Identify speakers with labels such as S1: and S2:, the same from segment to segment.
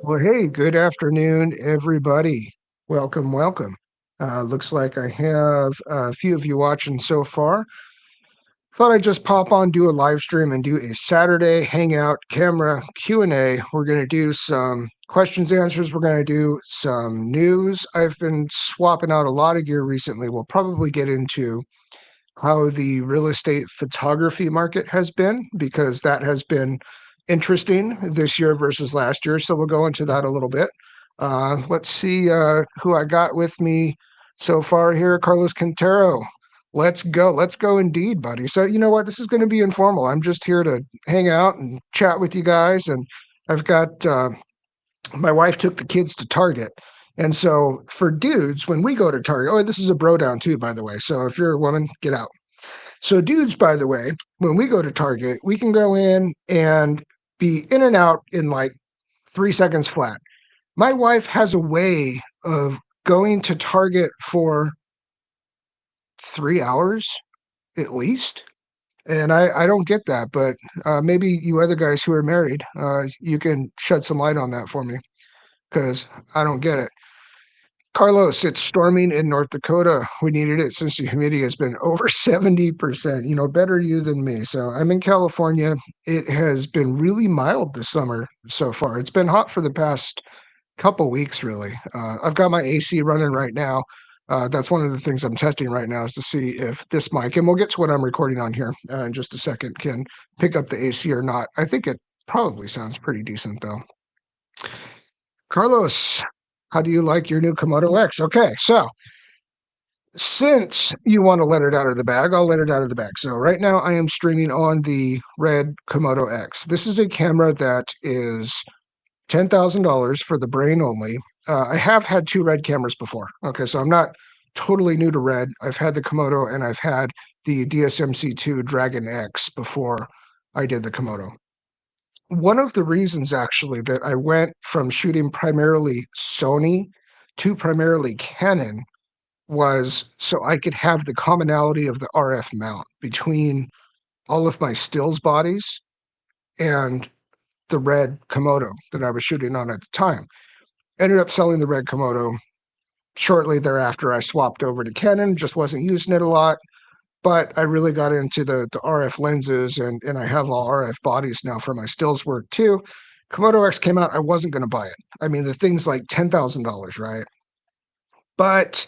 S1: Well, hey, good afternoon, everybody. Welcome, welcome. Looks like I have a few of you watching so far. Thought I'd just pop on, do a live stream, and do a Saturday hangout camera Q&A. We're going to do some questions, answers. We're going to do some news. I've been swapping out a lot of gear recently. We'll probably get into how the real estate photography market has been, because that has been interesting this year versus last year. So we'll go into that a little bit. Let's see who I got with me so far here. Carlos Quintero. Let's go. Let's go indeed, buddy. So you know what? This is going to be informal. I'm just here to hang out and chat with you guys. And I've got my wife took the kids to Target. And so for dudes, when we go to Target, oh, this is a bro down too, by the way. So if you're a woman, get out. So dudes, by the way, when we go to Target, we can go in and be in and out in like 3 seconds flat. My wife has a way of going to Target for 3 hours at least. And I don't get that, but maybe you other guys who are married, you can shed some light on that for me, because I don't get it. Carlos, it's storming in North Dakota. We needed it since the humidity has been over 70%. You know, better you than me. So I'm in California. It has been really mild this summer so far. It's been hot for the past couple weeks, really. I've got my AC running right now. That's one of the things I'm testing right now, is to see if this mic, and we'll get to what I'm recording on here in just a second, can pick up the AC or not. I think it probably sounds pretty decent, though. Carlos, how do you like your new Komodo-X? Okay, so since you want to let it out of the bag, I'll let it out of the bag. So right now I am streaming on the red Komodo-X. This is a camera that is $10,000 for the brain only. I have had 2 red cameras before. Okay, so I'm not totally new to red. I've had the Komodo and I've had the DSMC2 Dragon X before I did the Komodo. One of the reasons actually that I went from shooting primarily Sony to primarily Canon was so I could have the commonality of the RF mount between all of my stills bodies and the red Komodo that I was shooting on at the time. Ended up selling the red Komodo. Shortly thereafter, I swapped over to Canon, just wasn't using it a lot. But I really got into the RF lenses, and I have all RF bodies now for my stills work too. Komodo-X came out, I wasn't going to buy it. I mean, the thing's like $10,000, right? But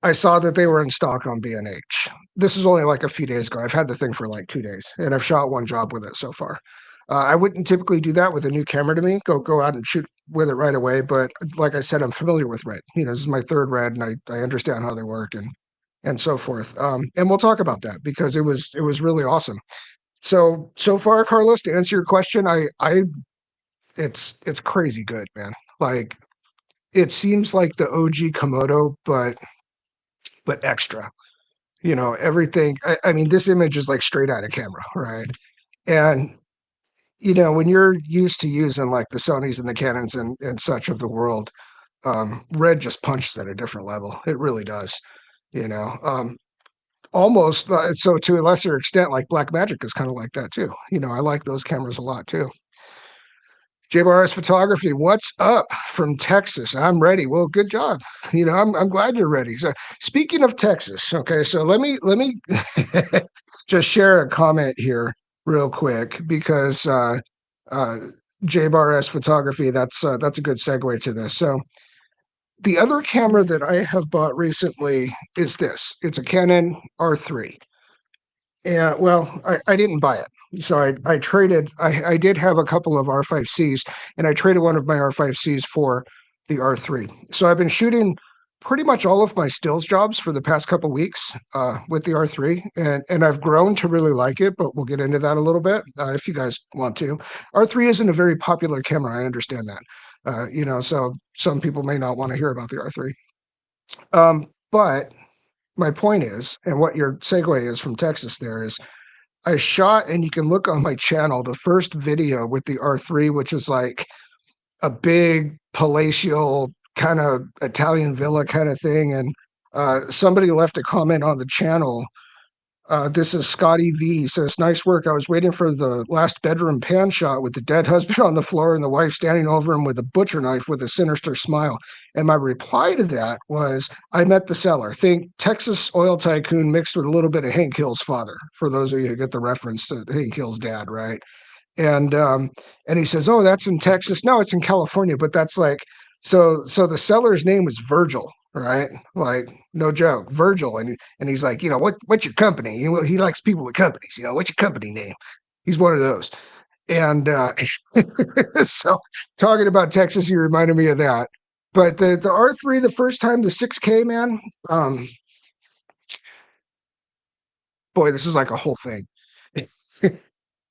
S1: I saw that they were in stock on B&H. This is only like a few days ago. I've had the thing for like 2 days, and I've shot 1 job with it so far. I wouldn't typically do that with a new camera to me. Go out and shoot with it right away, but like I said, I'm familiar with Red. This is my third Red, and I understand how they work and so forth. And we'll talk about that because it was really awesome. So far, Carlos, to answer your question, it's crazy good, man. Like it seems like the OG Komodo, but extra. Everything. I mean, this image is like straight out of camera, right? And when you're used to using like the Sonys and the Canons and such of the world, Red just punches at a different level. It really does. You know, almost so to a lesser extent, like Black Magic is kind of like that too. I like those cameras a lot too. JBRS Photography, what's up from Texas? I'm ready. Well, good job. I'm glad you're ready. So, speaking of Texas, okay, so let me just share a comment here real quick because uh, JBRS Photography. That's a good segue to this. So, the other camera that I have bought recently is this. It's a Canon R3. Yeah, well, I didn't buy it. So I traded, I did have a couple of R5Cs, and I traded one of my R5Cs for the R3. So I've been shooting pretty much all of my stills jobs for the past couple weeks with the R3, and I've grown to really like it, but we'll get into that a little bit if you guys want to. R3 isn't a very popular camera, I understand that. So some people may not want to hear about the R3. But my point is, and what your segue is from Texas there is, I shot, and you can look on my channel, the first video with the R3, which is like a big palatial kind of Italian villa kind of thing. And somebody left a comment on the channel. This is Scotty V. He says, nice work. I was waiting for the last bedroom pan shot with the dead husband on the floor and the wife standing over him with a butcher knife with a sinister smile. And my reply to that was, I met the seller. Think Texas oil tycoon mixed with a little bit of Hank Hill's father, for those of you who get the reference to Hank Hill's dad, right? And he says, oh, that's in Texas. No, it's in California, but that's like, so the seller's name was Virgil, right? Like, no joke, Virgil. And he's like, what's your company? He likes people with companies. What's your company name? He's one of those. And so talking about Texas, you reminded me of that. But the R3, the first time, the 6K, man, boy, this is like a whole thing.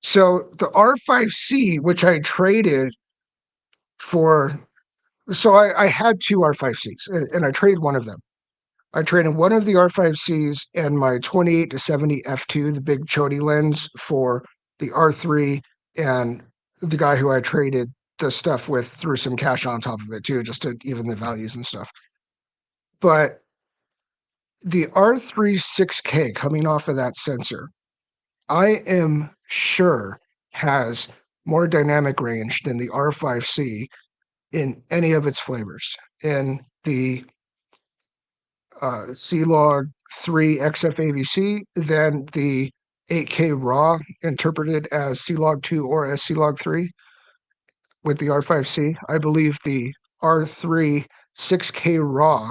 S1: So the R5C, which I traded for, so I had two R5Cs and I traded one of them. I traded one of the R5Cs and my 28 to 70 f2, the big Chody lens, for the R3, and the guy who I traded the stuff with threw some cash on top of it too, just to even the values and stuff. But the R3 6K coming off of that sensor, I am sure has more dynamic range than the R5C in any of its flavors. In the C-Log 3 XFAVC than the 8K RAW interpreted as C-Log 2 or as C-Log 3 with the R5C. I believe the R3 6K RAW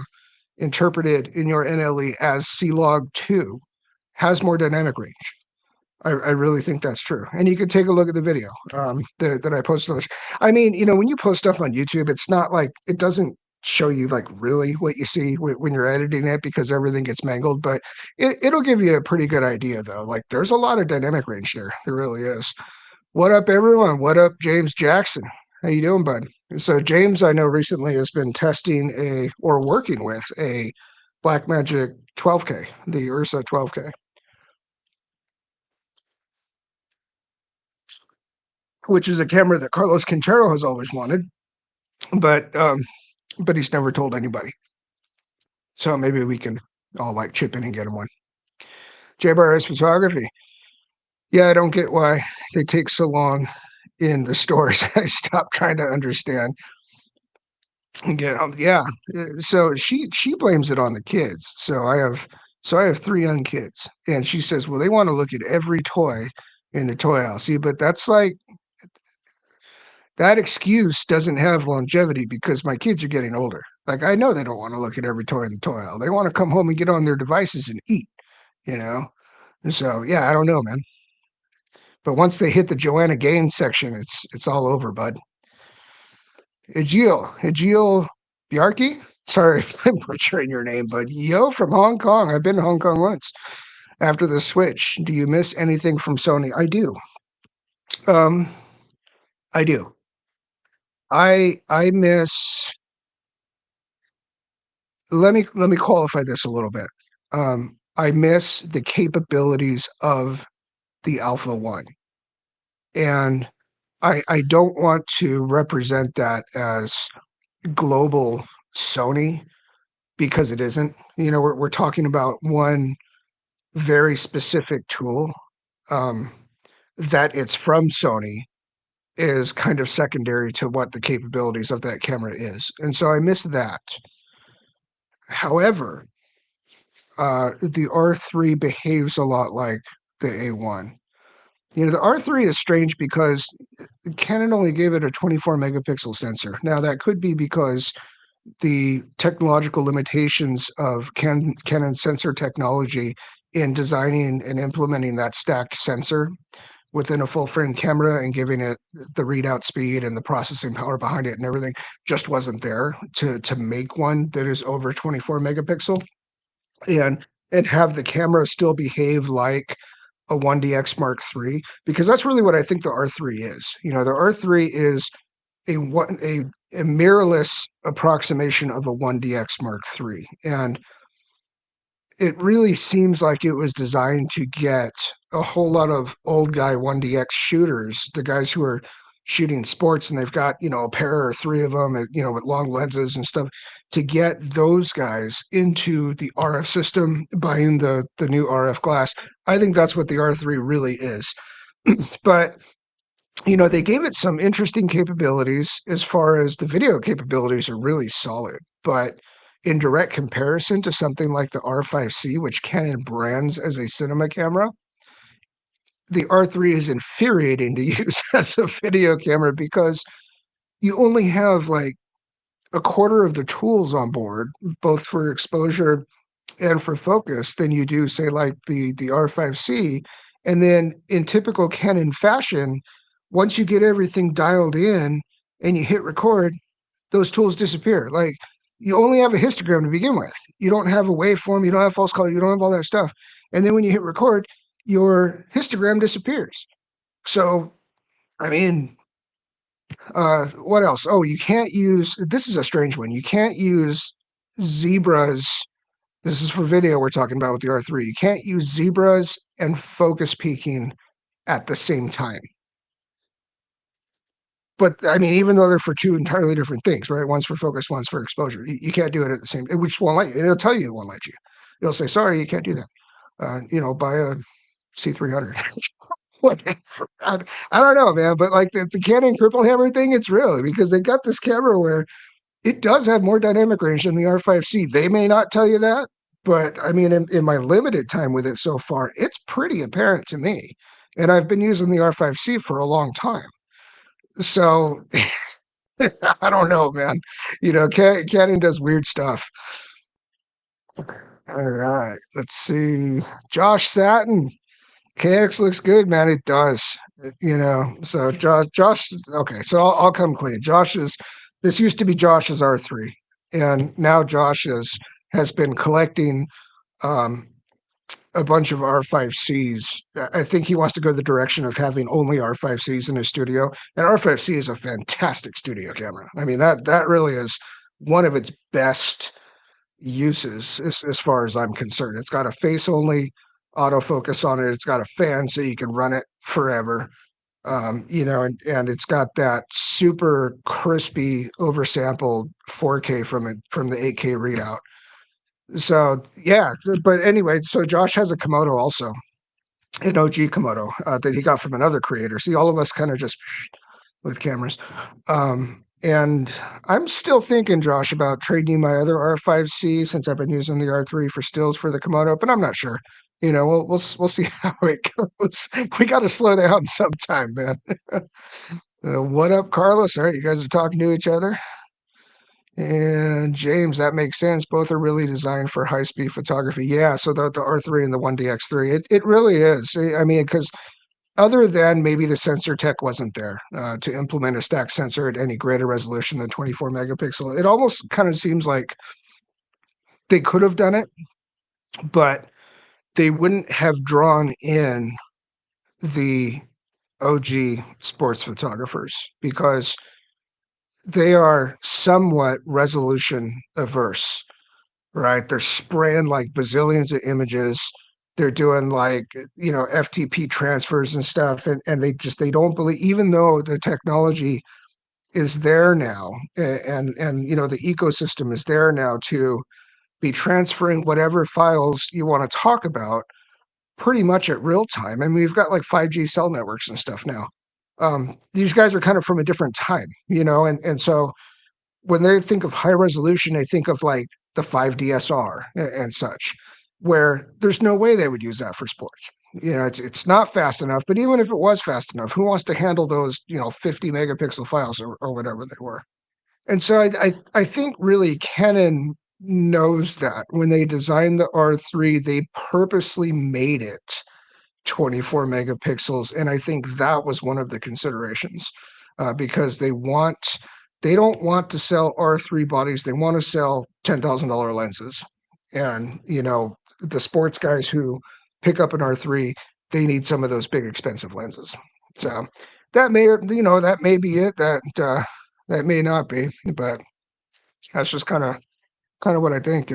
S1: interpreted in your NLE as C-Log 2 has more dynamic range. I really think that's true. And you can take a look at the video that I posted. I mean, when you post stuff on YouTube, it's not like it doesn't show you like really what you see when you're editing it because everything gets mangled, but it'll give you a pretty good idea though. Like there's a lot of dynamic range there. There really is. What up, everyone? What up, James Jackson? How you doing, bud? So James, I know recently has been testing or working with a Blackmagic 12K, the Ursa 12K. Which is a camera that Carlos Quintero has always wanted, but he's never told anybody. So maybe we can all like chip in and get him one. JBRS Photography. Yeah, I don't get why they take so long in the stores. I stopped trying to understand. And get yeah. So she blames it on the kids. So I have three young kids, and she says, well, they want to look at every toy in the toy aisle. See, but that's like that excuse doesn't have longevity because my kids are getting older. Like I know they don't want to look at every toy in the toy aisle. They want to come home and get on their devices and eat, you know? And so yeah, I don't know, man. But once they hit the Joanna Gaines section, it's all over, bud. Egil Bjarki. Sorry if I'm butchering your name, but yo from Hong Kong. I've been to Hong Kong once. After the switch, do you miss anything from Sony? I do. Um, I do. I miss. Let me qualify this a little bit. I miss the capabilities of the Alpha One, and I don't want to represent that as global Sony because it isn't. We're talking about one very specific tool. Um, that it's from Sony is kind of secondary to what the capabilities of that camera is. And so I miss that. However, the R3 behaves a lot like the A1. The R3 is strange because Canon only gave it a 24 megapixel sensor. Now, that could be because the technological limitations of Canon sensor technology in designing and implementing that stacked sensor within a full frame camera and giving it the readout speed and the processing power behind it and everything just wasn't there to make one that is over 24 megapixel and have the camera still behave like a 1DX Mark III, because that's really what I think the R3 is. The R3 is a mirrorless approximation of a 1DX Mark III, and it really seems like it was designed to get a whole lot of old guy 1DX shooters, the guys who are shooting sports and they've got, a pair or three of them, with long lenses and stuff, to get those guys into the RF system, buying the new RF glass. I think that's what the R3 really is. But they gave it some interesting capabilities as far as the video capabilities are really solid. But in direct comparison to something like the R5C, which Canon brands as a cinema camera, the R3 is infuriating to use as a video camera because you only have like a quarter of the tools on board, both for exposure and for focus, than you do, say, like the R5C. And then in typical Canon fashion, once you get everything dialed in and you hit record, those tools disappear. Like, you only have a histogram to begin with. You don't have a waveform, you don't have false color, you don't have all that stuff. And then when you hit record, your histogram disappears. So, I mean, what else? Oh, you can't use, this is a strange one. You can't use zebras. This is for video we're talking about with the R3. You can't use zebras and focus peaking at the same time. But I mean, even though they're for two entirely different things, right? One's for focus, one's for exposure. You can't do it at the same, which won't let you. It'll tell you it won't let you. It'll say, sorry, you can't do that. Buy a C300. Whatever. I don't know, man. But like the Canon Cripple Hammer thing, it's real because they got this camera where it does have more dynamic range than the R5C. They may not tell you that, but I mean, in my limited time with it so far, it's pretty apparent to me. And I've been using the R5C for a long time. So I don't know, man. Canon does weird stuff. All right, let's see. Josh Satin, KX looks good, man. It does. So Josh. Okay, so I'll come clean. This used to be Josh's R3, and now Josh has been collecting um, a bunch of R5Cs. I think he wants to go the direction of having only R5Cs in his studio. And R5C is a fantastic studio camera. I mean, that really is one of its best uses as far as I'm concerned. It's got a face only autofocus on it. It's got a fan so you can run it forever. And it's got that super crispy oversampled 4K from the 8K readout. So yeah, but anyway, so Josh has a Komodo also, an OG Komodo that he got from another creator. See, all of us kind of just with cameras. And I'm still thinking, Josh, about trading my other R5C since I've been using the R3 for stills for the Komodo, but I'm not sure. We'll see how it goes. We got to slow down sometime, man. What up, Carlos? All right, you guys are talking to each other. And James, that makes sense. Both are really designed for high-speed photography. Yeah, so the R3 and the 1DX3, it really is. I mean, because other than maybe the sensor tech wasn't there to implement a stacked sensor at any greater resolution than 24 megapixel. It almost kind of seems like they could have done it, but they wouldn't have drawn in the OG sports photographers because they are somewhat resolution averse, right? They're spraying like bazillions of images. They're doing like, FTP transfers and stuff. And they don't believe, even though the technology is there now and the ecosystem is there now to be transferring whatever files you want to talk about pretty much at real time. I mean, we've got like 5G cell networks and stuff now. These guys are kind of from a different time, and so when they think of high resolution, they think of like the 5DSR and such, where there's no way they would use that for sports. It's not fast enough, but even if it was fast enough, who wants to handle those, 50 megapixel files or whatever they were? And so I think really Canon knows that when they designed the R3, they purposely made it 24 megapixels. And I think that was one of the considerations because they don't want to sell R3 bodies. They want to sell $10,000 lenses. And, the sports guys who pick up an R3, they need some of those big expensive lenses. So that may be it. That may not be, but that's just kind of what I think,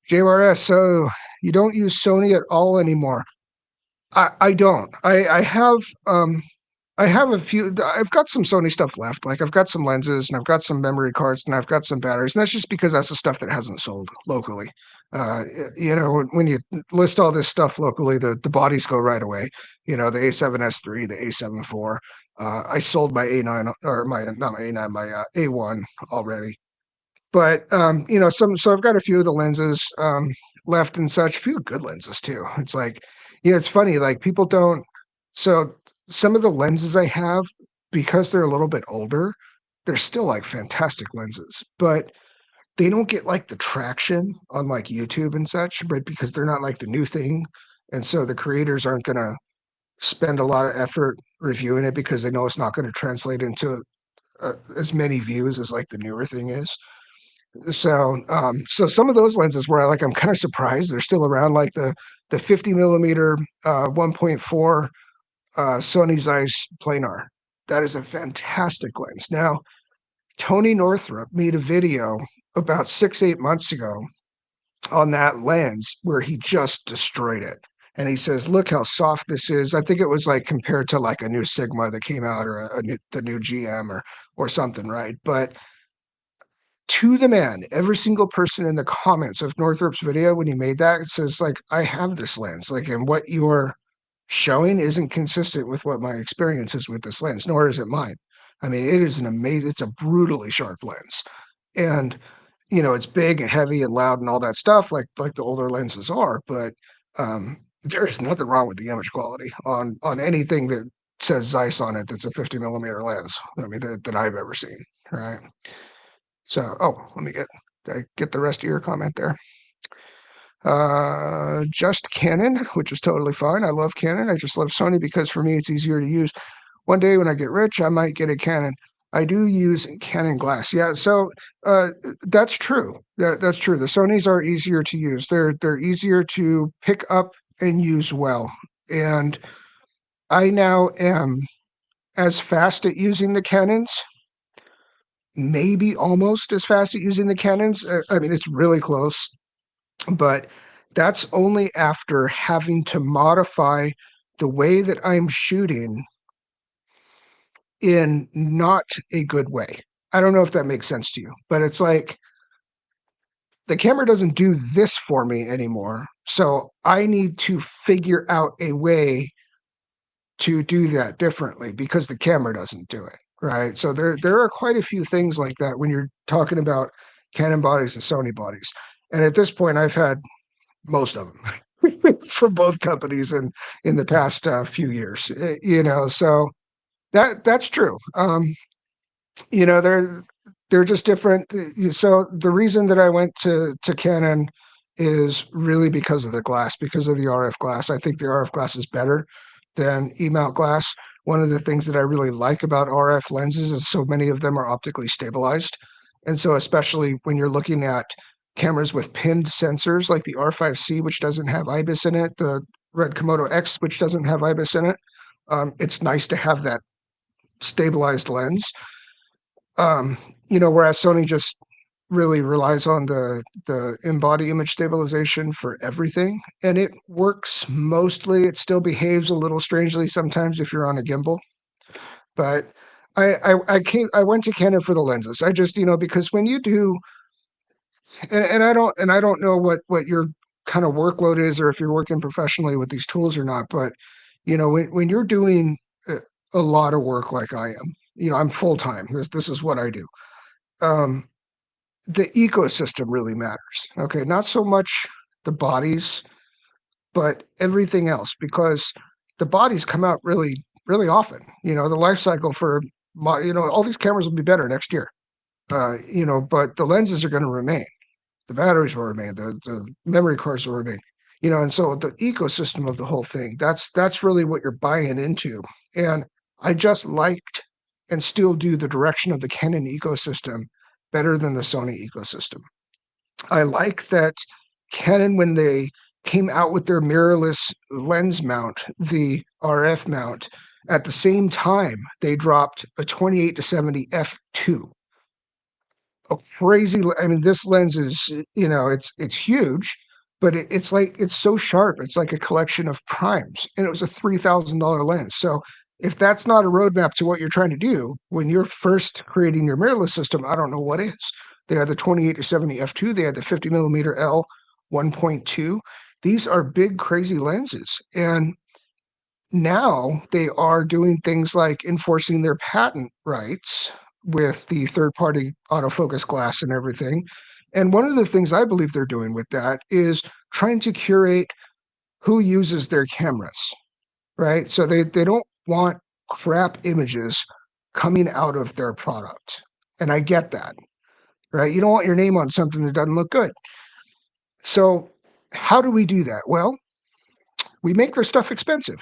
S1: JRS, so you don't use Sony at all anymore. I don't. I have a few. I've got some Sony stuff left. Like I've got some lenses and I've got some memory cards and I've got some batteries. And that's just because that's the stuff that hasn't sold locally. Uh, when you list all this stuff locally, the bodies go right away. The A7S3, the A7 IV. I sold my A9 or my not my A9, my A1 already. But so I've got a few of the lenses left and such. A few good lenses too. It's like, it's funny. Like people don't. So some of the lenses I have, because they're a little bit older, they're still like fantastic lenses, but they don't get like the traction on like YouTube and such, but because they're not like the new thing, and so the creators aren't gonna spend a lot of effort reviewing it because they know it's not going to translate into as many views as like the newer thing is. So some of those lenses where I'm kind of surprised they're still around, like the 50 millimeter 1.4 Sony Zeiss planar. That is a fantastic lens. Now, Tony Northrup made a video about 6-8 months ago on that lens where he just destroyed it. And he says, look how soft this is. I think it was like compared to like a new Sigma that came out or the new GM or something, right? But to the man, every single person in the comments of Northrup's video when he made that, it says like, I have this lens, like, and what you're showing isn't consistent with what my experience is with this lens, nor is it mine. I mean, it is it's a brutally sharp lens. And, it's big and heavy and loud and all that stuff like the older lenses are, but there is nothing wrong with the image quality on anything that says Zeiss on it that's a 50 millimeter lens. I mean, that I've ever seen, right? So, let me get the rest of your comment there. Just Canon, which is totally fine. I love Canon. I just love Sony because for me it's easier to use. One day when I get rich, I might get a Canon. I do use Canon glass. Yeah, so that's true. That's true. The Sonys are easier to use. They're easier to pick up and use well. And I now am as fast at using the Canons, maybe almost as fast at using the Canons. I mean, it's really close, but that's only after having to modify the way that I'm shooting in not a good way. I don't know if that makes sense to you, but it's like the camera doesn't do this for me anymore. So I need to figure out a way to do that differently because the camera doesn't do it, right? So there are quite a few things like that when you're talking about Canon bodies and Sony bodies. And at this point, I've had most of them from both companies in the past few years. So that's true. They're just different. So the reason that I went to Canon is really because of the glass, because of the RF glass. I think the RF glass is better. than E-mount glass. One of the things that I really like about RF lenses is so many of them are optically stabilized. And so especially when you're looking at cameras with pinned sensors like the R5C, which doesn't have IBIS in it, the Red Komodo-X, which doesn't have IBIS in it, it's nice to have that stabilized lens. Um, whereas Sony just really relies on the in-body image stabilization for everything, and it works mostly. It still behaves a little strangely sometimes if you're on a gimbal, but I went to Canon for the lenses. I just because when you do, and I don't know what your kind of workload is or if you're working professionally with these tools or not, but when you're doing a lot of work like I am, I'm full time. This is what I do. Um, the ecosystem really matters. Okay, not so much the bodies, but everything else, because the bodies come out really, really often. The life cycle for all these cameras will be better next year. But the lenses are going to remain. The batteries will remain. The memory cards will remain. And so the ecosystem of the whole thing, that's really what you're buying into. And I just liked and still do the direction of the Canon ecosystem better than the Sony ecosystem. I like that Canon, when they came out with their mirrorless lens mount, the RF mount, at the same time, they dropped a 28-70 f2. A crazy, I mean, this lens is, it's huge, but it's so sharp. It's like a collection of primes, and it was a $3,000 lens. So if that's not a roadmap to what you're trying to do when you're first creating your mirrorless system, I don't know what is. They had the 28-70 f2. They had the 50 millimeter L 1.2. These are big, crazy lenses, and now they are doing things like enforcing their patent rights with the third-party autofocus glass and everything. And one of the things I believe they're doing with that is trying to curate who uses their cameras, right? So they don't want crap images coming out of their product. And I get that, right? You don't want your name on something that doesn't look good. So how do we do that? Well, we make their stuff expensive.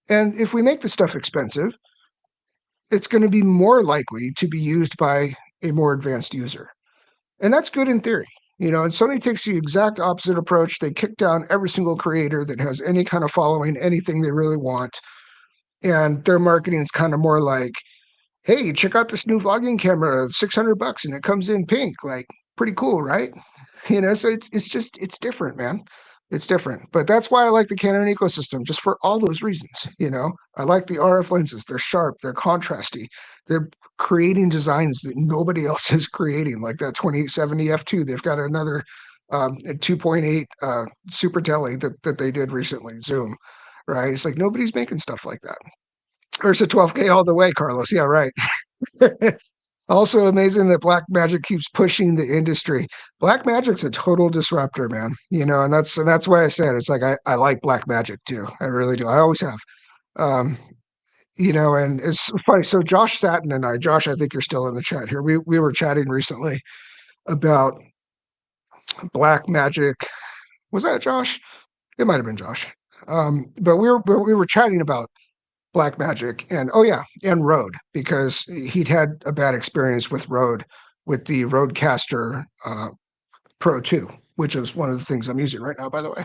S1: And if we make the stuff expensive, it's going to be more likely to be used by a more advanced user. And that's good in theory. And Sony takes the exact opposite approach. They kick down every single creator that has any kind of following, anything they really want. And their marketing is kind of more like, hey, check out this new vlogging camera, $600, and it comes in pink. Like, pretty cool, right? So it's different, man. It's different. But that's why I like the Canon ecosystem, just for all those reasons. I like the RF lenses. They're sharp, they're contrasty, they're creating designs that nobody else is creating, like that 2870 f2. They've got another 2.8 super tele that they did recently, Zoom, right? It's like nobody's making stuff like that. Or it's a 12K all the way, Carlos. Yeah, right. Also amazing that Blackmagic keeps pushing the industry. Blackmagic's a total disruptor, man. And that's why I said it's like I like Blackmagic too. I really do. I always have. Um, and it's funny. So Josh Satin and Josh, I think you're still in the chat here. We were chatting recently about Blackmagic. Was that Josh? It might have been Josh. But we were chatting about Blackmagic and and Rode, because he'd had a bad experience with Rode with the Rodecaster Pro 2, which is one of the things I'm using right now, by the way.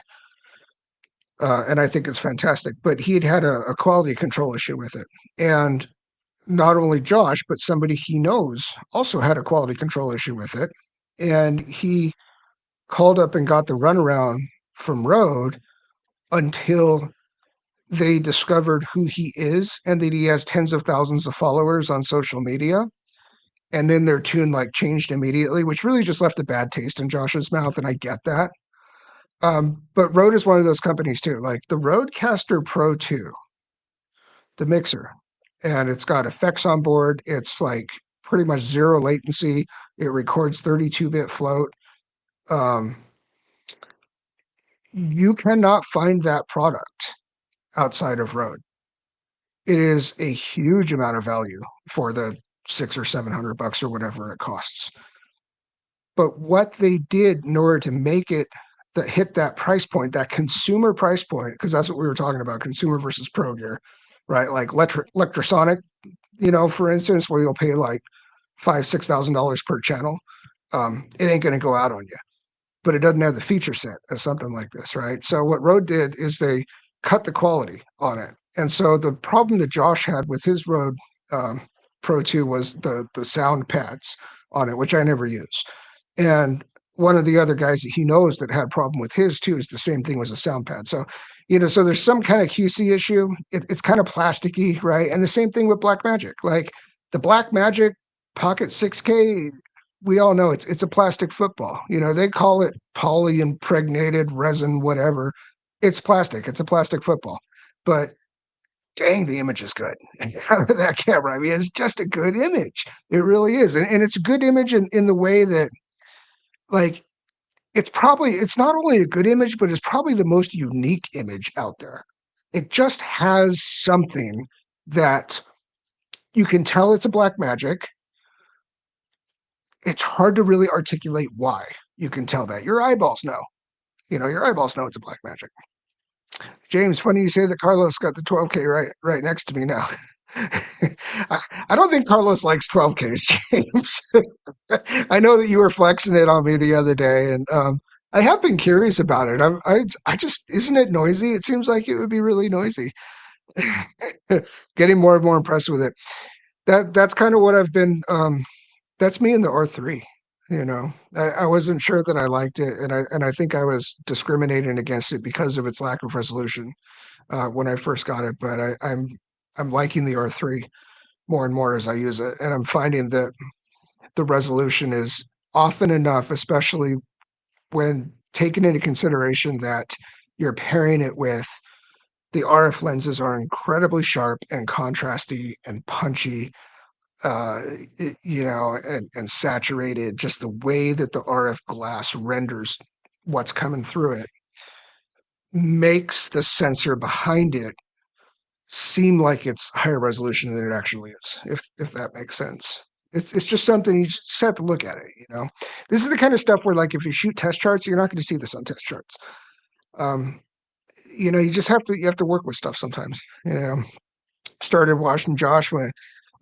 S1: And I think it's fantastic. But he'd had a quality control issue with it. And not only Josh, but somebody he knows also had a quality control issue with it. And he called up and got the runaround from Rode until they discovered who he is and that he has tens of thousands of followers on social media. And then their tune changed immediately, which really just left a bad taste in Josh's mouth. And I get that. But Rode is one of those companies too, like the Rodecaster Pro 2, the mixer, and it's got effects on board. It's pretty much zero latency. It records 32-bit float. You cannot find that product outside of Rode. It is a huge amount of value for the $600 or $700 or whatever it costs. But what they did in order to make it that hit that price point, that consumer price point, because that's what we were talking about, consumer versus pro gear, right? Like electrosonic, for instance, where you'll pay like $5,000-$6,000 per channel. It ain't going to go out on you, but it doesn't have the feature set as something like this, right? So what Rode did is they cut the quality on it. And so the problem that Josh had with his Rode Pro 2 was the sound pads on it, which I never use. And one of the other guys that he knows that had a problem with his too is the same thing, was a sound pad. So, so there's some kind of QC issue. It's kind of plasticky, right? And the same thing with Blackmagic. Like the Blackmagic Pocket 6K, we all know it's a plastic football. They call it poly impregnated resin, whatever. It's plastic. It's a plastic football. But dang, the image is good out of that camera. I mean, it's just a good image. It really is. And it's a good image in the way that, like, it's not only a good image, but it's probably the most unique image out there. It just has something that you can tell it's a Blackmagic. It's hard to really articulate why you can tell that. Your eyeballs know. Your eyeballs know it's a Blackmagic. James, funny you say that Carlos got the 12K right next to me now. I don't think Carlos likes 12Ks, James. I know that you were flexing it on me the other day, and I have been curious about it. I just, isn't it noisy? It seems like it would be really noisy. Getting more and more impressed with it. That's kind of what I've been. That's me in the R3. I wasn't sure that I liked it, and I think I was discriminating against it because of its lack of resolution when I first got it. But I'm liking the R3 more and more as I use it, and I'm finding that the resolution is often enough, especially when taking into consideration that you're pairing it with the RF lenses are incredibly sharp and contrasty and punchy, and saturated. Just the way that the RF glass renders what's coming through it makes the sensor behind it seem like it's higher resolution than it actually is, if that makes sense. It's just something you just have to look at it. This is the kind of stuff where, like, if you shoot test charts, you're not going to see this on test charts. You just have to work with stuff sometimes. Started watching Josh when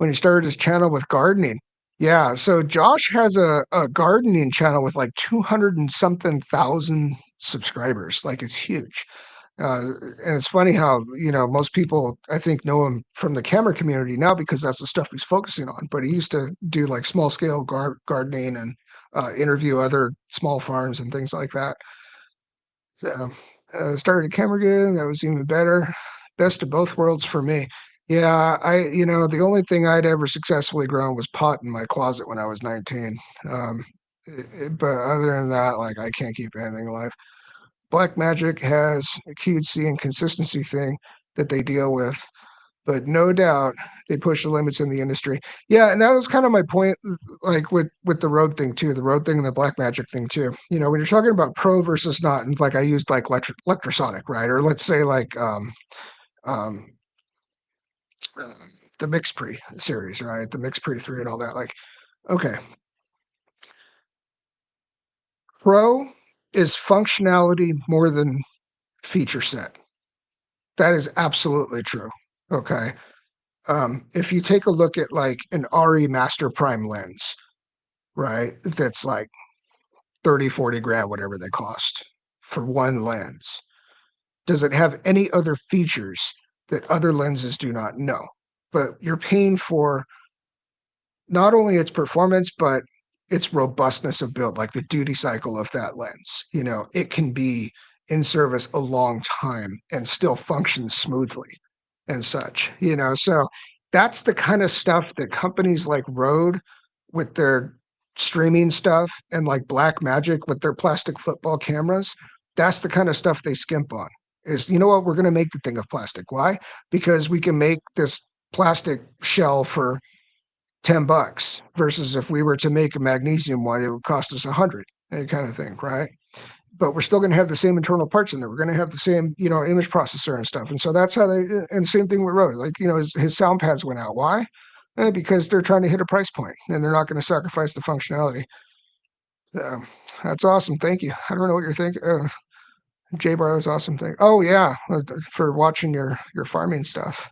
S1: he started his channel with gardening. Yeah, so Josh has a gardening channel with like 200 and something thousand subscribers. Like, it's huge. And it's funny how, most people, I think, know him from the camera community now because that's the stuff he's focusing on. But he used to do like small scale gardening and interview other small farms and things like that. Started a camera gig. That was even better. Best of both worlds for me. Yeah, the only thing I'd ever successfully grown was pot in my closet when I was 19. But other than that, like, I can't keep anything alive. Blackmagic has a QC and consistency thing that they deal with, but no doubt they push the limits in the industry. Yeah, and that was kind of my point, like with the Rode thing too, the Rode thing and the Blackmagic thing too. When you're talking about pro versus not, and like I used like electrosonic, right? Or let's say like the MixPre series, right? The MixPre 3 and all that. Like, okay, pro is functionality more than feature set. That is absolutely true. Okay. If you take a look at like an RE Master Prime lens, right, that's like 30, 40 grand, whatever they cost for one lens, does it have any other features that other lenses do not know? But you're paying for not only its performance, but its robustness of build, like the duty cycle of that lens. It can be in service a long time and still function smoothly and such. So that's the kind of stuff that companies like Rode with their streaming stuff and like Blackmagic with their plastic football cameras, that's the kind of stuff they skimp on. Is, you know what, we're going to make the thing of plastic. Why? Because we can make this plastic shell for $10 versus if we were to make a magnesium one, it would cost us 100, that kind of thing, right? But we're still going to have the same internal parts in there. We're going to have the same, image processor and stuff. And so that's how and same thing with Rode. Like, his sound pads went out. Why? Because they're trying to hit a price point and they're not going to sacrifice the functionality. Uh, that's awesome. Thank you. I don't know what you're thinking. J-Bar, that's awesome thing. Oh yeah, for watching your farming stuff.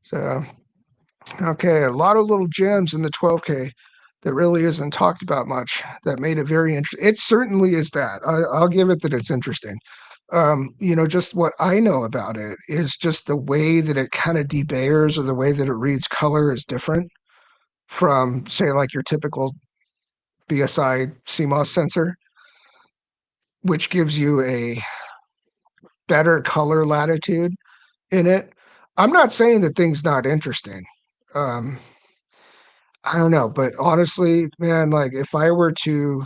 S1: So okay, a lot of little gems in the 12K that really isn't talked about much. That made it very interesting. It certainly is that. I'll give it that it's interesting. Just what I know about it is just the way that it kind of debayers or the way that it reads color is different from, say, like your typical BSI CMOS sensor, which gives you a better color latitude in it. I'm not saying that thing's not interesting. Um, I don't know, but honestly, man, like if I were to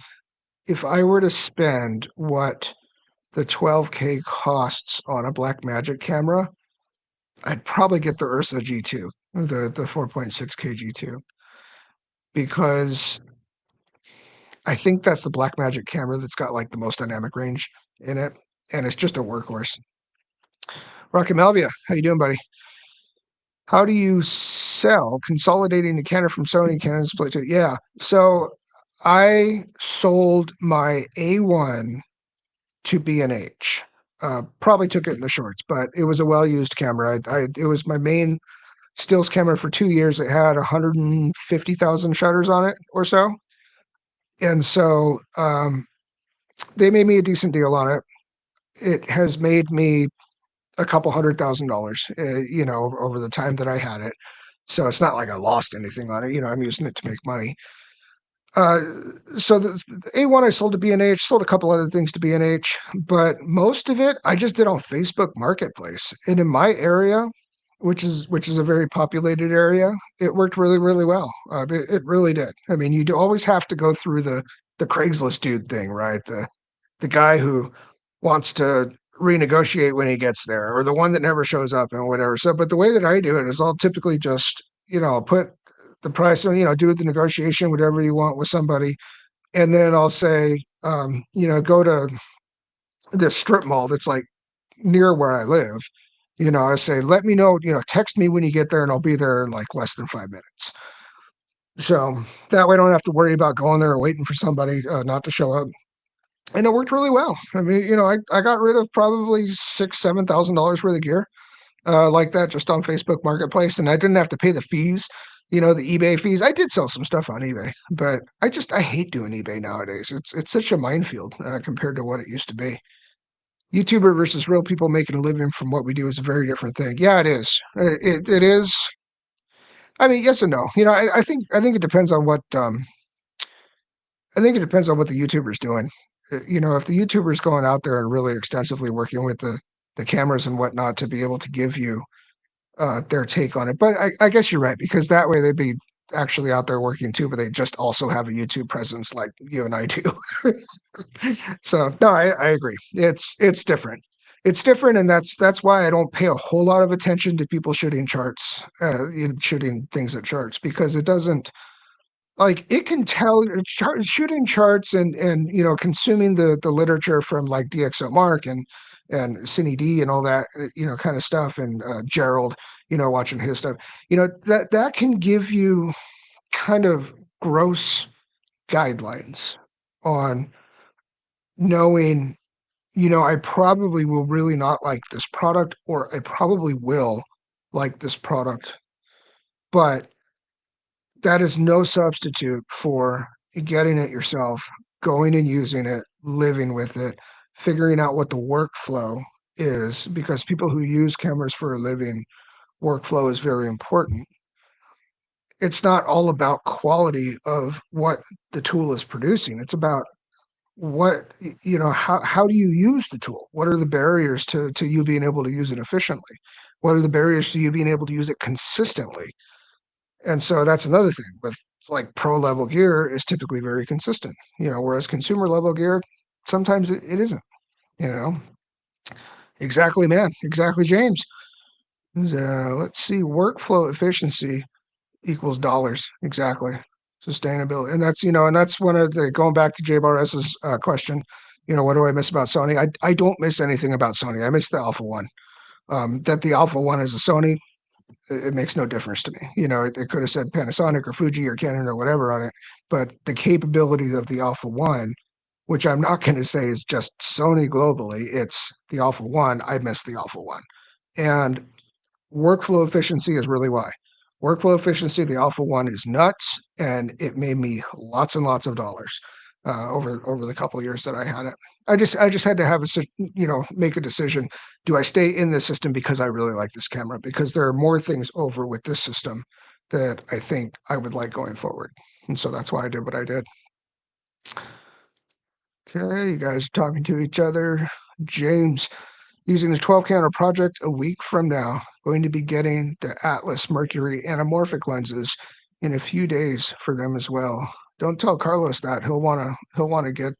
S1: spend what the 12K costs on a Blackmagic camera, I'd probably get the Ursa G2, the 4.6K G2, because I think that's the Blackmagic camera that's got like the most dynamic range in it, and it's just a workhorse. Rocky Malvia, how you doing, buddy? How do you sell consolidating the Canon from Sony Canon split to? Yeah, so I sold my A1 to B&H. Probably took it in the shorts, but it was a well-used camera. It was my main stills camera for 2 years. It had 150,000 shutters on it or so, and so they made me a decent deal on it. It has made me a couple $100,000, over the time that I had it. So it's not like I lost anything on it. I'm using it to make money. Uh, so the A1 I sold to B&H, sold a couple other things to B&H, but most of it I just did on Facebook Marketplace. And in my area, which is a very populated area, it worked really, really well. It really did. I mean, you do always have to go through the Craigslist dude thing, right? The guy who wants to renegotiate when he gets there, or the one that never shows up and whatever. So, but the way that I do it is I'll typically just, put the price on, do the negotiation, whatever you want with somebody. And then I'll say, go to this strip mall that's like near where I live. I say, let me know, text me when you get there and I'll be there in like less than 5 minutes. So that way I don't have to worry about going there and waiting for somebody not to show up. And it worked really well. I mean, I got rid of probably $6,000-7,000 worth of gear like that just on Facebook Marketplace, and I didn't have to pay the fees, the eBay fees. I did sell some stuff on eBay, but I hate doing eBay nowadays. It's such a minefield compared to what it used to be. YouTuber versus real people making a living from what we do is a very different thing. Yeah, it is. It is. I mean, yes and no. I think it depends on what I think it depends on what the YouTuber's doing. If the YouTuber's going out there and really extensively working with the cameras and whatnot to be able to give you their take on it. But I guess you're right, because that way they'd be actually out there working too, but they just also have a YouTube presence like you and I do. So no, I agree. It's different. It's different, and that's why I don't pay a whole lot of attention to people shooting charts, shooting things at charts, because it doesn't, like, it can tell shooting charts and consuming the literature from like DxOMark and Cine D and all that kind of stuff, and Gerald, watching his stuff, that can give you kind of gross guidelines on knowing, I probably will really not like this product, or I probably will like this product, but that is no substitute for getting it yourself, going and using it, living with it, figuring out what the workflow is, because people who use cameras for a living, workflow is very important. It's not all about quality of what the tool is producing. It's about what, how do you use the tool? What are the barriers to you being able to use it efficiently? What are the barriers to you being able to use it consistently? And so that's another thing with, like, pro level gear is typically very consistent, whereas consumer level gear, sometimes it isn't, you know. Exactly, man. Exactly, James. Let's see, workflow efficiency equals dollars. Exactly. Sustainability. And that's one of the, going back to J Barres's question, what do I miss about Sony? I don't miss anything about Sony. I miss the Alpha One. That the Alpha One is a Sony, it makes no difference to me. It could have said Panasonic or Fuji or Canon or whatever on it, but the capability of the Alpha One which I'm not going to say is just Sony globally. It's the Alpha 1. I miss the Alpha 1. And workflow efficiency is really why. Workflow efficiency, the Alpha 1 is nuts, and it made me lots and lots of dollars over the couple of years that I had it. I just had to have make a decision. Do I stay in this system because I really like this camera? Because there are more things over with this system that I think I would like going forward. And so that's why I did what I did. Okay, you guys are talking to each other. James, using the 12 camera project a week from now, going to be getting the Atlas Mercury anamorphic lenses in a few days for them as well. Don't tell Carlos that. He'll wanna get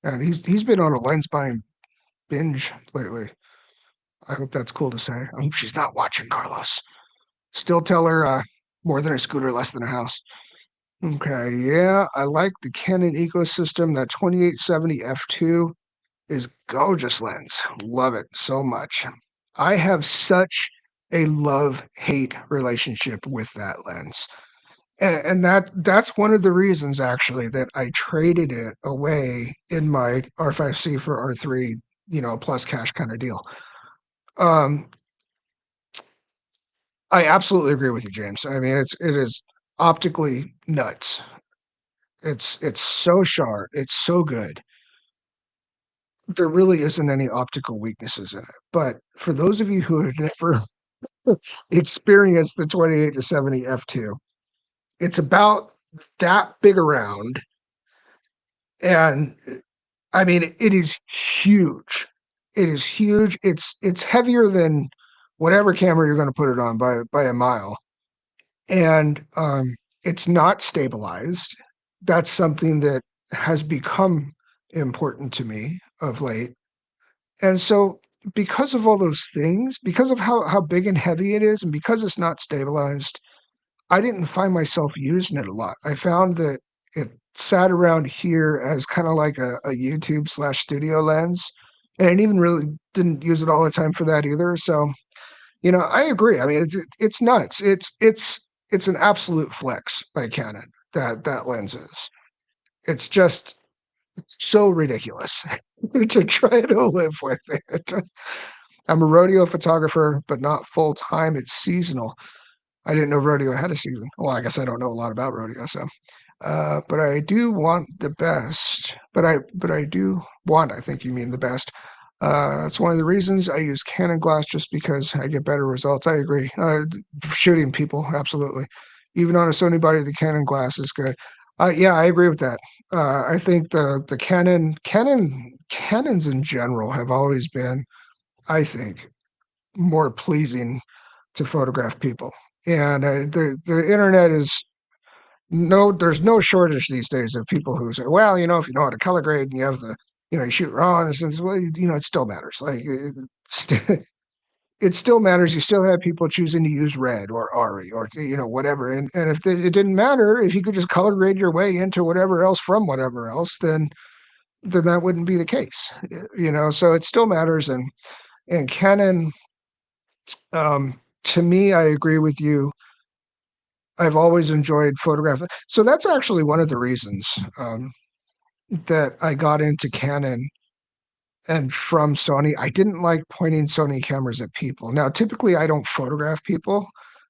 S1: and he's been on a lens buying binge lately. I hope that's cool to say. I hope she's not watching, Carlos. Still tell her more than a scooter, less than a house. Okay, yeah, I like the Canon ecosystem. That 2870 f2 is gorgeous lens. Love it so much. I have such a love-hate relationship with that lens. And that's one of the reasons actually that I traded it away in my R5C for R3, plus cash kind of deal. I absolutely agree with you, James. I mean, it is optically nuts. It's so sharp. It's so good. There really isn't any optical weaknesses in it. But for those of you who have never experienced the 28 to 70 f2, it's about that big around, and I mean it is huge. It is huge. It's heavier than whatever camera you're going to put it on by a mile, and it's not stabilized. That's something that has become important to me of late. And so because of all those things, because of how big and heavy it is, and because it's not stabilized, I didn't find myself using it a lot. I found that it sat around here as kind of like a YouTube / studio lens. And I even really didn't use it all the time for that either. So, I agree. I mean, it's nuts. It's an absolute flex by Canon, that lens is. It's just so ridiculous to try to live with it. I'm a rodeo photographer, but not full time. It's seasonal. I didn't know rodeo had a season. Well, I guess I don't know a lot about rodeo, so. But I do want the best. But I do want. I think you mean the best. That's one of the reasons I use Canon glass, just because I get better results. I agree. Shooting people, absolutely. Even on a Sony body, the Canon glass is good. Yeah, I agree with that. I think the Canons in general have always been, I think, more pleasing to photograph people. And the internet is there's no shortage these days of people who say, well, if you know how to color grade and you have you shoot raw, and it says, well, it still matters. Like it still matters. You still have people choosing to use red or ARRI or whatever. And if it didn't matter, if you could just color grade your way into whatever else from whatever else, then that wouldn't be the case. So it still matters. And Canon, to me, I agree with you. I've always enjoyed photographing. So that's actually one of the reasons that I got into Canon and from Sony. I didn't like pointing Sony cameras at people. Now, typically, I don't photograph people.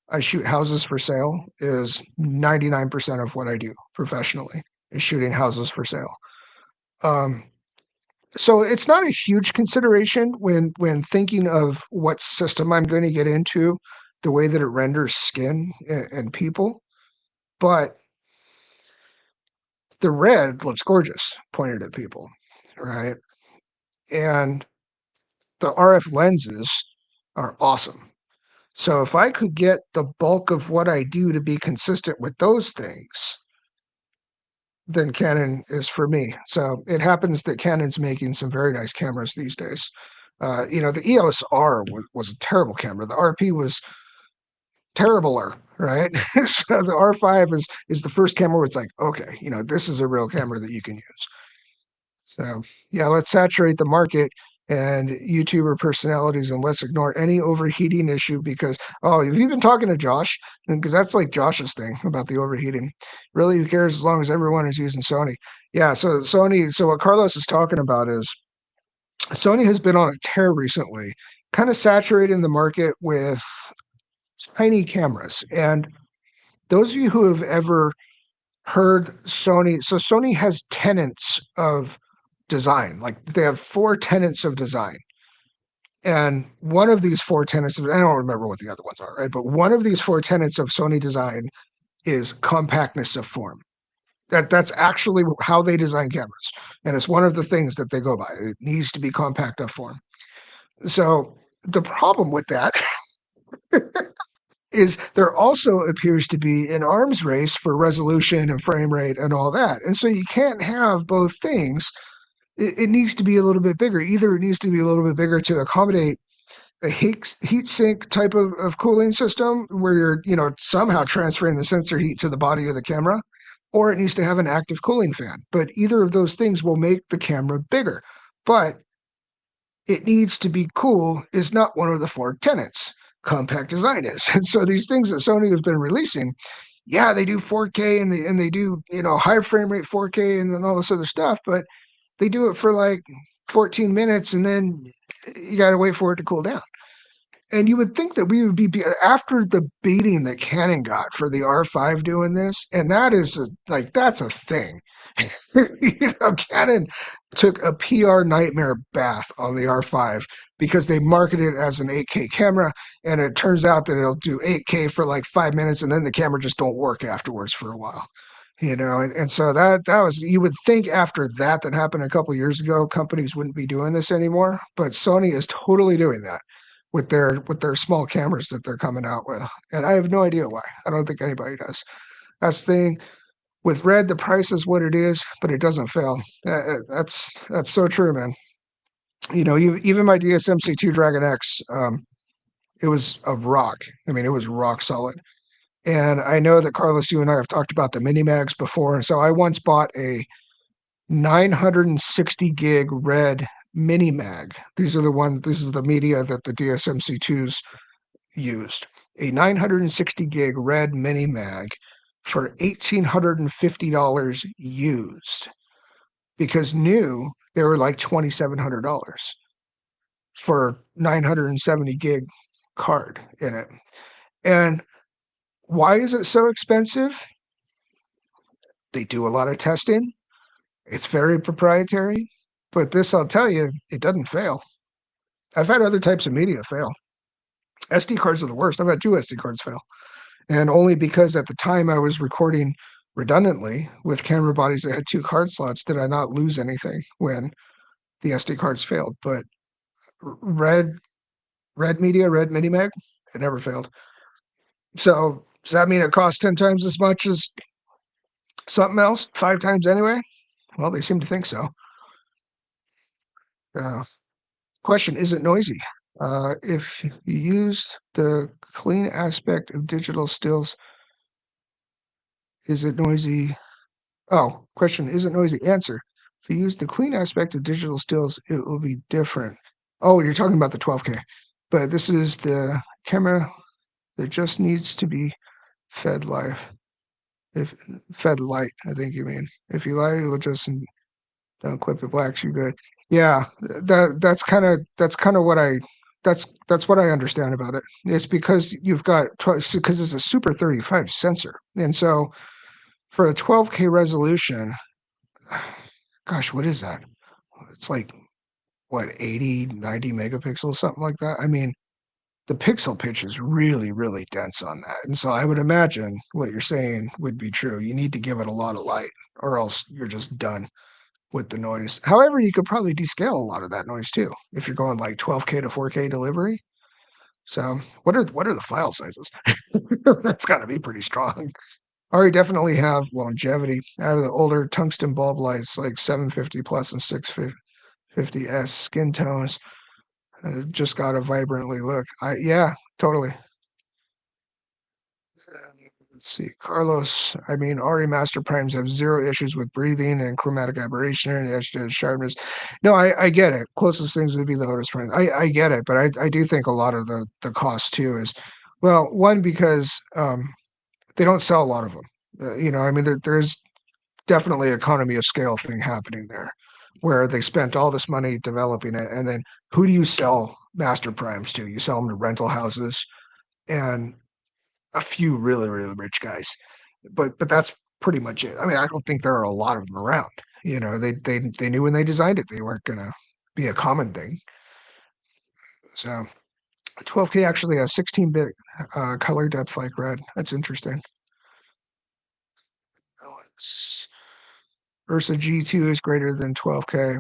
S1: I shoot houses for sale. Is 99% of what I do professionally, is shooting houses for sale. So it's not a huge consideration when thinking of what system I'm going to get into, the way that it renders skin and people. But the red looks gorgeous pointed at people, right? And the RF lenses are awesome. So if I could get the bulk of what I do to be consistent with those things, then Canon is for me. So it happens that Canon's making some very nice cameras these days. The EOS R was a terrible camera. The RP was terribler, right? So the R5 is the first camera where it's like, okay, this is a real camera that you can use. So yeah, let's saturate the market and YouTuber personalities, and let's ignore any overheating issue because, have you been talking to Josh? Because that's like Josh's thing about the overheating. Really, who cares as long as everyone is using Sony? Yeah, so Sony, so what Carlos is talking about is Sony has been on a tear recently, kind of saturating the market with tiny cameras. And those of you who have ever heard Sony, so Sony has tenets of design, like they have four tenets of design. And one of these four tenets, I don't remember what the other ones are, right? But one of these four tenets of Sony design is compactness of form. That's actually how they design cameras, and it's one of the things that they go by. It needs to be compact of form. So the problem with that is there also appears to be an arms race for resolution and frame rate and all that, and so you can't have both things. It needs to be a little bit bigger. Either it needs to be a little bit bigger to accommodate a heat sink type of cooling system where you're, somehow transferring the sensor heat to the body of the camera, or it needs to have an active cooling fan. But either of those things will make the camera bigger. But it needs to be cool is not one of the four tenets. Compact design is. And so these things that Sony has been releasing, yeah, they do 4K and they do, high frame rate 4K and then all this other stuff, but they do it for like 14 minutes and then you got to wait for it to cool down. And you would think that we would be after the beating that Canon got for the R5 doing this, and that is that's a thing. Canon took a PR nightmare bath on the R5 because they marketed it as an 8K camera, and it turns out that it'll do 8K for like 5 minutes, and then the camera just don't work afterwards for a while. And so that was, you would think after that happened a couple of years ago, companies wouldn't be doing this anymore, but Sony is totally doing that with their small cameras that they're coming out with, and I have no idea why. I don't think anybody does. That's the thing with Red. The price is what it is, but it doesn't fail. That's so true, man. Even my DSMC2 Dragon X, it was a rock. I mean, it was rock solid. And I know that Carlos, you and I have talked about the mini mags before, and so I once bought a 960 gig Red mini mag. This is the media that the DSMC2s used. A 960 gig Red mini mag for $1,850 used, because new they were like $2,700 for 970 gig card in it. And why is it so expensive? They do a lot of testing. It's very proprietary, but this, I'll tell you, it doesn't fail. I've had other types of media fail. SD cards are the worst. I've had two SD cards fail. And only because at the time I was recording redundantly with camera bodies that had two card slots did I not lose anything when the SD cards failed. But Red Media, Red Mini Mag, it never failed. So does that mean it costs 10 times as much as something else, 5 times anyway? Well, they seem to think so. Question, is it noisy? If you use the clean aspect of digital stills, is it noisy? Oh, question, is it noisy? Answer, if you use the clean aspect of digital stills, it will be different. Oh, you're talking about the 12K. But this is the camera that just needs to be fed live. If fed light, I think you mean. If you light it, it'll just don't clip the blacks, you're good. Yeah, that's kind of what that's what I understand about it. It's because you've got because it's a Super 35 sensor, and so for a 12K resolution, gosh, what is that? It's like what 80, 90 megapixels, something like that. I mean, the pixel pitch is really, really dense on that, and so I would imagine what you're saying would be true. You need to give it a lot of light, or else you're just done with the noise. However, you could probably descale a lot of that noise too if you're going like 12K to 4K delivery. So what are the file sizes? That's got to be pretty strong. I already definitely have longevity out of the older tungsten bulb lights like 750 plus and 650S skin tones. Just got a vibrantly look. Yeah, totally. Let's see, Carlos. I mean, RE Master Primes have zero issues with breathing and chromatic aberration and edge-to-edge sharpness. No, I get it. Closest things would be the Lotus Primes. I get it, but I do think a lot of the cost too is, well, one because they don't sell a lot of them. I mean, there's definitely economy of scale thing happening there, where they spent all this money developing it, and then who do you sell master primes to? You sell them to rental houses and a few really, really rich guys, but that's pretty much it. I mean, I don't think there are a lot of them around. You know, they knew when they designed it they weren't gonna be a common thing. So 12K actually has 16-bit color depth like red. That's interesting. Ursa G2 is greater than 12K.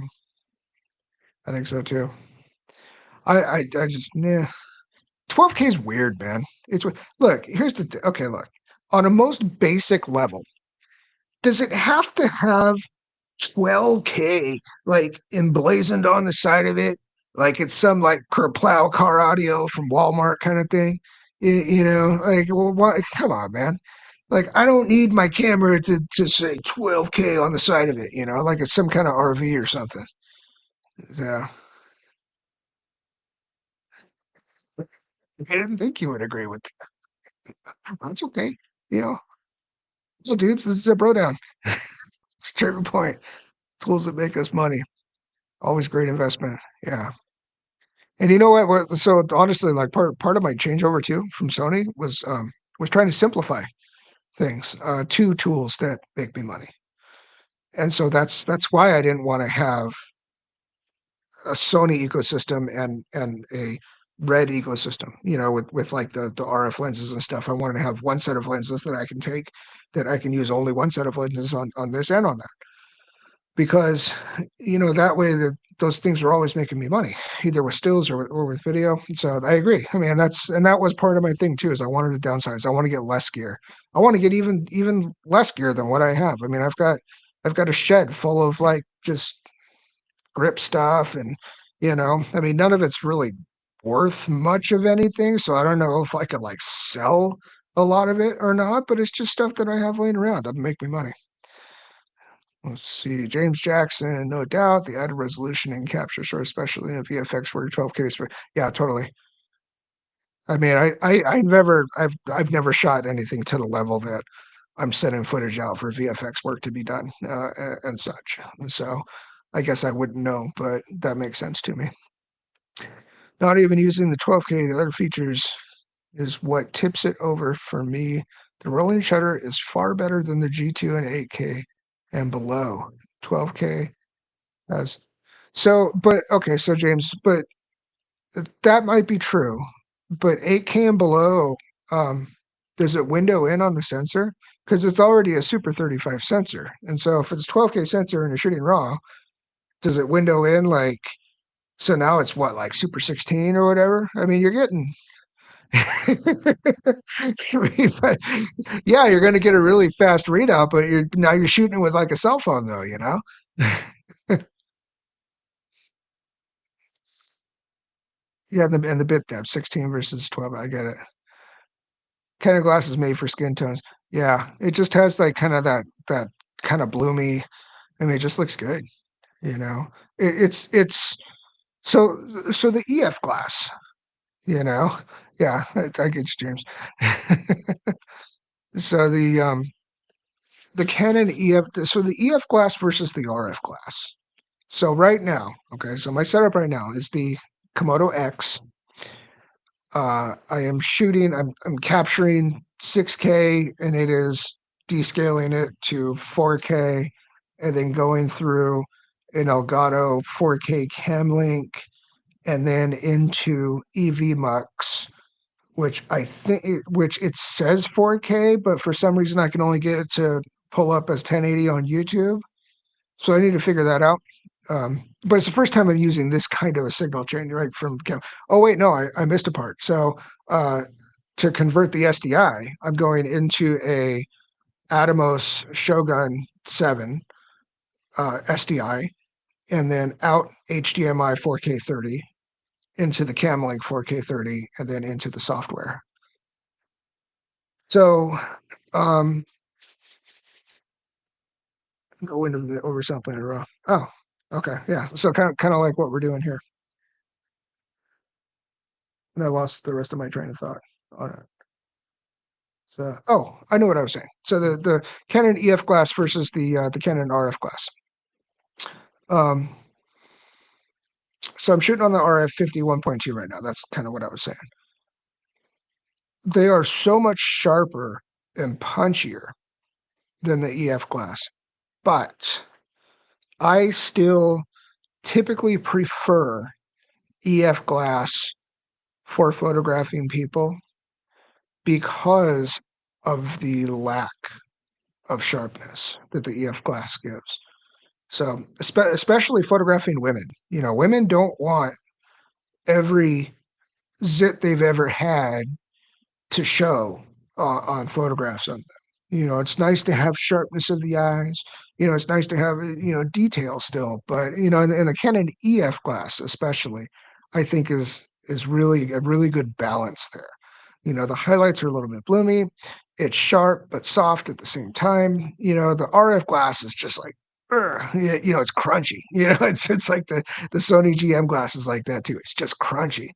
S1: I think so too. I just nah. 12K is weird, man. Look, here's okay, look. On a most basic level, does it have to have 12K like emblazoned on the side of it? Like it's some like plow car audio from Walmart kind of thing. You know, like well, what, come on, man. Like I don't need my camera to say 12K on the side of it, you know, like it's some kind of RV or something. Yeah. I didn't think you would agree with that. That's okay. You know, well, dudes, this is a bro down. Straight to the point. Tools that make us money. Always great investment. Yeah. And you know what? So honestly, like part of my changeover too from Sony was trying to simplify things to tools that make me money. And so that's why I didn't want to have a Sony ecosystem and a red ecosystem, you know, with like the RF lenses and stuff. I wanted to have one set of lenses that I can take, that I can use only one set of lenses on this and on that, because you know that way that those things are always making me money, either with stills or with video. So I agree. I mean, that was part of my thing too. Is I wanted to downsize. I want to get less gear. I want to get even less gear than what I have. I mean, I've got a shed full of like just grip stuff, and you know, I mean, none of it's really worth much of anything. So I don't know if I could like sell a lot of it or not. But it's just stuff that I have laying around. Doesn't make me money. Let's see, James Jackson, no doubt. The added resolution and capture source, especially in VFX where 12K is for, yeah, totally. I mean, I've never shot anything to the level that I'm sending footage out for VFX work to be done and such. So I guess I wouldn't know, but that makes sense to me. Not even using the 12K, the other features is what tips it over for me. The rolling shutter is far better than the G2 and 8K and below. 12K has but okay, so James, but that might be true. But 8K and below, um, does it window in on the sensor? Because it's already a Super 35 sensor, and so if it's 12K sensor and you're shooting RAW, does it window in like? So now it's what, like Super 16 or whatever? I mean, you're getting. Yeah, you're going to get a really fast readout, but you're shooting it with like a cell phone, though. You know. Yeah, and the bit depth, 16 versus 12. I get it. Canon glass is made for skin tones. Yeah, it just has like kind of that kind of bloomy. I mean, it just looks good. You know, it's so the EF glass. You know, yeah, I get you, James. So the Canon EF, so the EF glass versus the RF glass. So right now, okay, so my setup right now is the Komodo-X. I am shooting, I'm capturing 6K, and it is descaling it to 4K and then going through an Elgato 4K cam link and then into EV Mux, which it says 4K, but for some reason I can only get it to pull up as 1080 on YouTube. So I need to figure that out. But it's the first time I'm using this kind of a signal chain, right? Oh wait, no, I missed a part. So uh, to convert the SDI, I'm going into a Atomos Shogun 7 SDI, and then out HDMI 4K 30 into the Camlink 4K 30, and then into the software. So um, go into the oversampling and raw. Oh, okay, yeah. So kind of like what we're doing here. And I lost the rest of my train of thought on it. So, oh, I know what I was saying. So the Canon EF glass versus the Canon RF glass. Um, so I'm shooting on the RF 51.2 right now. That's kind of what I was saying. They are so much sharper and punchier than the EF glass, but I still typically prefer EF glass for photographing people because of the lack of sharpness that the EF glass gives. So, especially photographing women, women don't want every zit they've ever had to show on photographs of them. It's nice to have sharpness of the eyes. It's nice to have detail still, but in the Canon EF glass especially, I think is really a really good balance there. The highlights are a little bit bloomy. It's sharp but soft at the same time. The RF glass is just like, it's crunchy. It's like the Sony GM glass is like that too. It's just crunchy.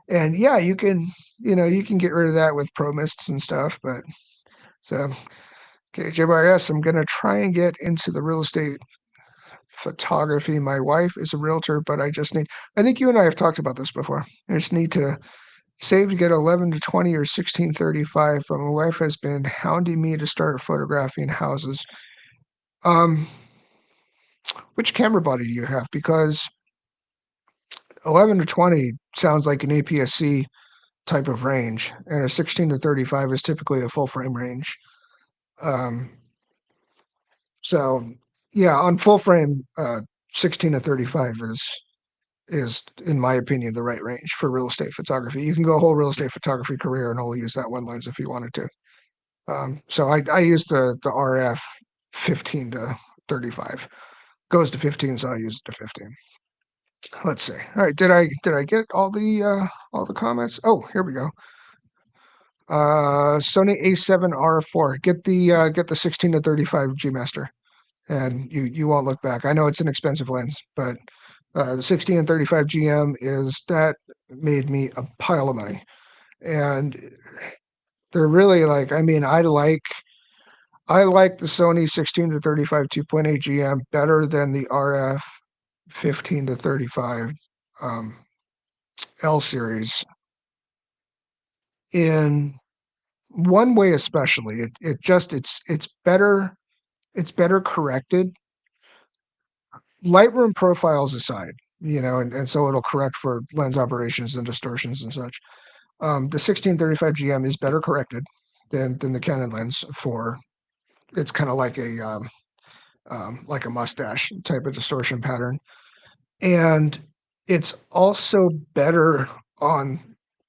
S1: And yeah, you can get rid of that with pro mists and stuff. But so, okay, JYS, I'm gonna try and get into the real estate photography. My wife is a realtor, but I think you and I have talked about this before. I just need to save to get 11 to 20 or 1635, but my wife has been hounding me to start photographing houses. Which camera body do you have? Because 11 to 20 sounds like an APS-C type of range, and a 16 to 35 is typically a full frame range. Um, so yeah, on full frame, 16 to 35 is in my opinion the right range for real estate photography. You can go a whole real estate photography career and only use that one lens if you wanted to. So I use the RF 15 to 35. Goes to 15, so I use it to 15. Let's see. All right, did I get all the comments? Oh, here we go. Sony A7R4. Get the 16 to 35 G Master, and you won't look back. I know it's an expensive lens, but the 16 and 35 GM that made me a pile of money, and they're really like. I mean, I like the Sony 16 to 35 2.8 GM better than the RF 15 to 35 um, L series in one way especially. It's better corrected. Lightroom profiles aside, and so it'll correct for lens operations and distortions and such. The 1635 GM is better corrected than the Canon lens for. It's kind of like a mustache type of distortion pattern, and it's also better on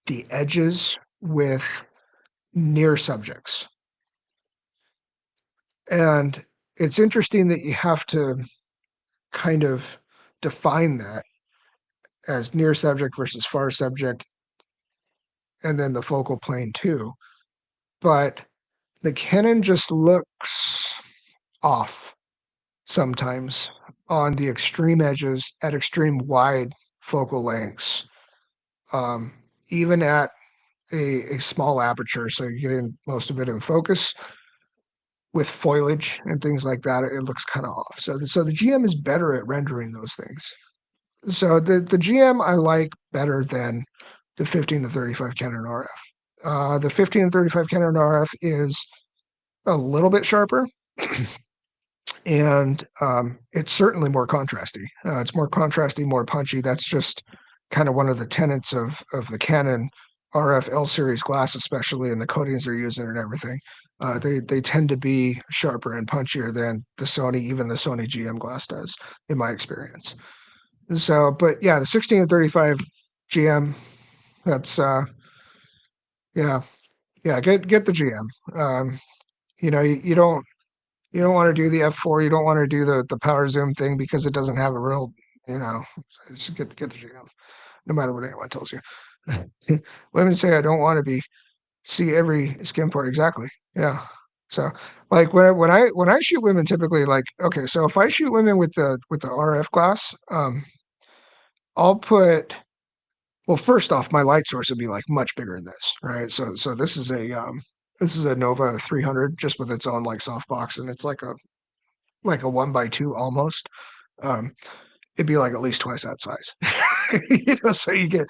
S1: the edges with near subjects. And it's interesting that you have to kind of define that as near subject versus far subject, and then the focal plane too. But the Canon just looks off sometimes on the extreme edges at extreme wide focal lengths, even at a small aperture, so you get in most of it in focus. With foliage and things like that, it looks kind of off. So the GM is better at rendering those things. So the GM I like better than the 15 to 35 Canon RF. The 15 to 35 Canon RF is a little bit sharper, and it's certainly more contrasty. It's more contrasty, more punchy. That's just kind of one of the tenets of the Canon RF L series glass, especially in the coatings they're using and everything. They tend to be sharper and punchier than even the Sony GM glass does, in my experience. So, but yeah, the 16 and 35 GM, that's yeah, get the GM. You don't want to do the F4. You don't want to do the power zoom thing because it doesn't have a real, just get the GM, no matter what anyone tells you. Women say I don't want to see every skin port exactly. Yeah. So like when I shoot women, typically, like, okay, so if I shoot women with the RF glass, I'll put, well, first off, my light source would be like much bigger than this, right? So this is a This is a Nova 300, just with its own like softbox, and it's like a 1x2 almost. Um, it'd be like at least twice that size. So you get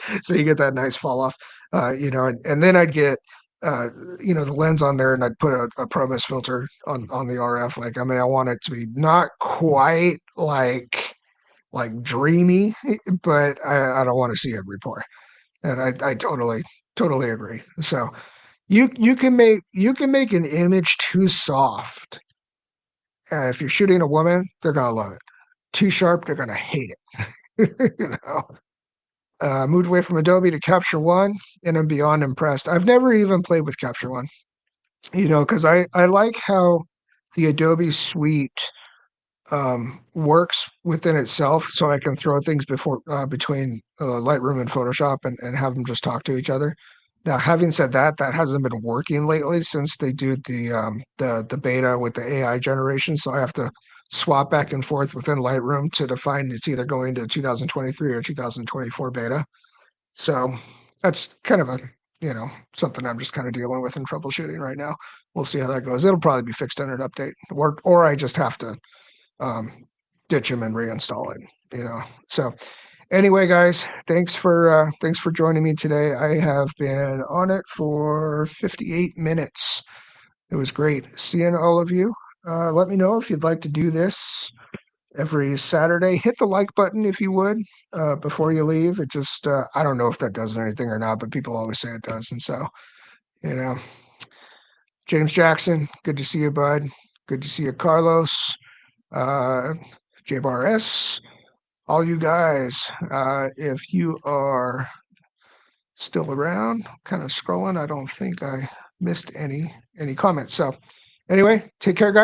S1: that nice fall off. And then I'd get the lens on there, and I'd put a Probus filter on the RF. Like, I mean, I want it to be not quite like dreamy, but I don't want to see every pore. And I totally agree. So you can make an image too soft. If you're shooting a woman, they're gonna love it. Too sharp, they're gonna hate it. Moved away from Adobe to Capture One, and I'm beyond impressed. I've never even played with Capture One, because I like how the Adobe suite works within itself, so I can throw things between Lightroom and Photoshop and have them just talk to each other. Now, having said that, that hasn't been working lately since they do the beta with the AI generation. So I have to swap back and forth within Lightroom to define it's either going to 2023 or 2024 beta. So that's kind of something I'm just kind of dealing with and troubleshooting right now. We'll see how that goes. It'll probably be fixed in an update, or I just have to ditch them and reinstall it. So anyway, guys, thanks for joining me today. I have been on it for 58 minutes. It was great seeing all of you. Let me know if you'd like to do this every Saturday. Hit the like button if you would before you leave. It just I don't know if that does anything or not, but people always say it does. And so, James Jackson, good to see you, bud. Good to see you, Carlos. JBRS, all you guys, if you are still around, kind of scrolling, I don't think I missed any comments. So anyway, take care, guys.